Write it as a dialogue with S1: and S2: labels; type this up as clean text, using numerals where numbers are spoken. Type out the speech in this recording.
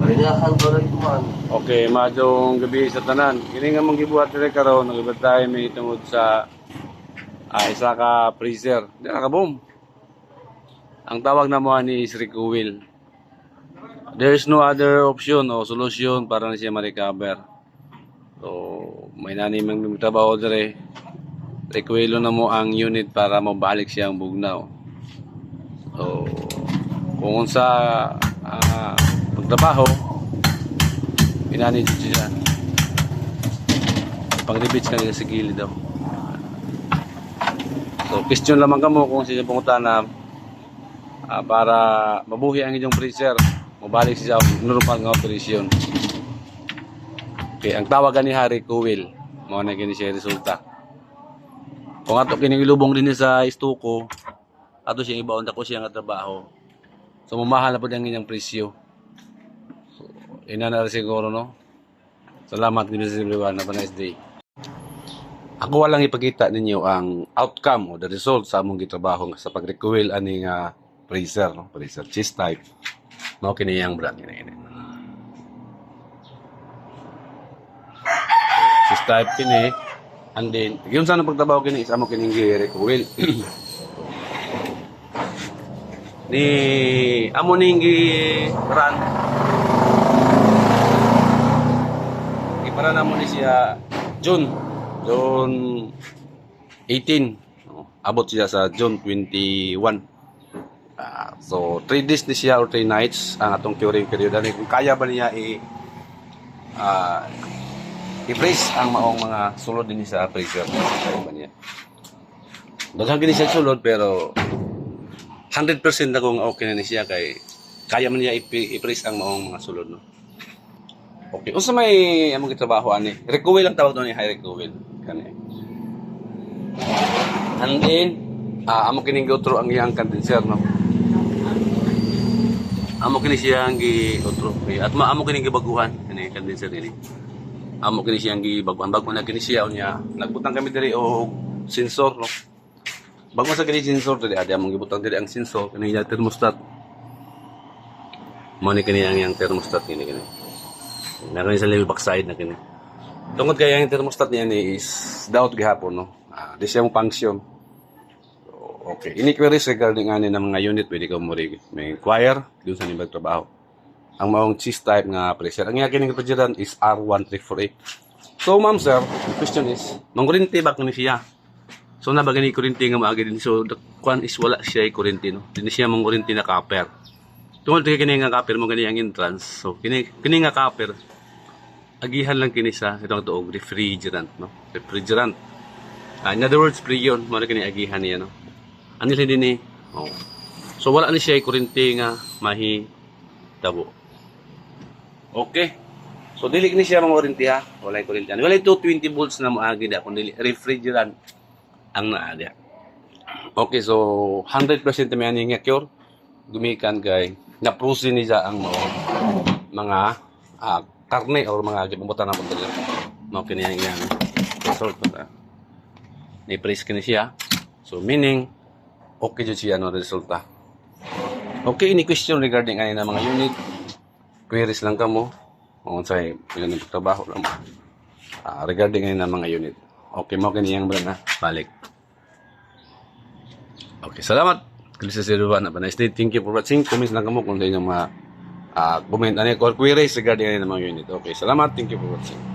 S1: Paringahan ko rin man.
S2: Okay, madong gabi sa tanan. Kini nga mong gibuhat dire karon, nagibat tayo may tungod sa isa ka freezer. Di na ka boom. Ang tawag na mo ni is recoil. There is no other option o solution para na siya ma-recover. So, may nani mang trabaho dire. Recoilo na mo ang unit para mabalik siya ang bugnaw. So, kung sa pagtrabaho, inanid siya. Pang-rebits ka nila sa gilid daw. So, question lamang ka mo kung sino pungutan na para mabuhi ang inyong freezer. Mabalik siya sa normal nga operasyon. Okay, ang tawagan ni Harry Coil. Mao na kini siya resulta. Kung ato kining ilubong din sa istuko, ato siya ibaon ako siya nga trabaho. So, mamahal na po ang inyong presyo. So, ina na siguro, no? Salamat din sa everyone. Have a nice day. Ako walang ipakita ninyo ang outcome o the result sa among gitrabaho sa pag-recoil aning freezer, no? Freezer cheese type. Mao kini yang brand ini. Cheese type kini, and then yun sa pagtrabaho kini is amo kining gi-recoil. Ni amo ning gi-run. Para na mo ni siya June 18, no? Abot siya sa June 21. So 3 days ni siya or 3 nights ang atong curing period. Kung kaya ba niya i-freeze ang maong mga sulod din sa freezer, kaya ba niya. Daghang kini siya sulod pero 100% na kung okay na ni siya kay kaya man niya i-freeze ang maong mga sulod, no. Okay, unsa may among gitrabaho ani? Recoil ang tawag doon ni high recoil kani. And then amo kining go through ang iyang condenser, no. Amo kini siyang gi-go through at amo kining gibaguhan kani condenser ini. Amo kini siyang gibaguhan bago na kini siya unya. Nagbutang kami diri og sensor, no. Bago sa kini sensor diri adi among gibutang diri ang sensor kani yung thermostat. Mo ni kini ang thermostat kini. Meron sa level backside na kini. Tungod kaya yung thermostat niya ni is daot gihapon, no. Di siya mo function. So, okay, ini-queries regarding ani ng mga unit pwede ka mo may inquire dun sa nibag trabaho. Ang maong cheese type nga pressure. Ang yakin ng refrigerant is R1348. So ma'am sir, the question is, mangkurinti ba kung siya? So na ba gani kurinti nga maagi din? So the kwan is wala siya kurinti, no. Hindi siya mangkurinti na copper. Tungod kini nga copper mo gani ang entrance. So kini nga copper agihan lang kini sa itong tuog refrigerant, no. Refrigerant. In other words, freon mo kini agihan niya, no. Anil din ni. Oh. So wala ni siya kurinti nga mahitabo. Okay. So dili ni siya mga kurinti ha. Wala kurinti. Wala 220 volts na moagi da kundi refrigerant ang naada. Okay, so 100% may ani nga cure gumikan kay na-process niya ang mga karne or mga gibubutan na pagdala. Mao kini ang iyang result pa. Ni-press kini siya. So meaning okay jud siya no resulta. Okay, ini question regarding ani na mga unit. Queries lang kamo unsay pinang trabaho lang. Regarding ani na mga unit. Okay, mao kini ang brand na balik. Okay, salamat. Kalisa si Ruban. Have a nice day. Thank you for watching. Comments lang kamo kung sa inyong mga comment, ano, queries regarding ng mga unit. Okay, salamat. Thank you for watching.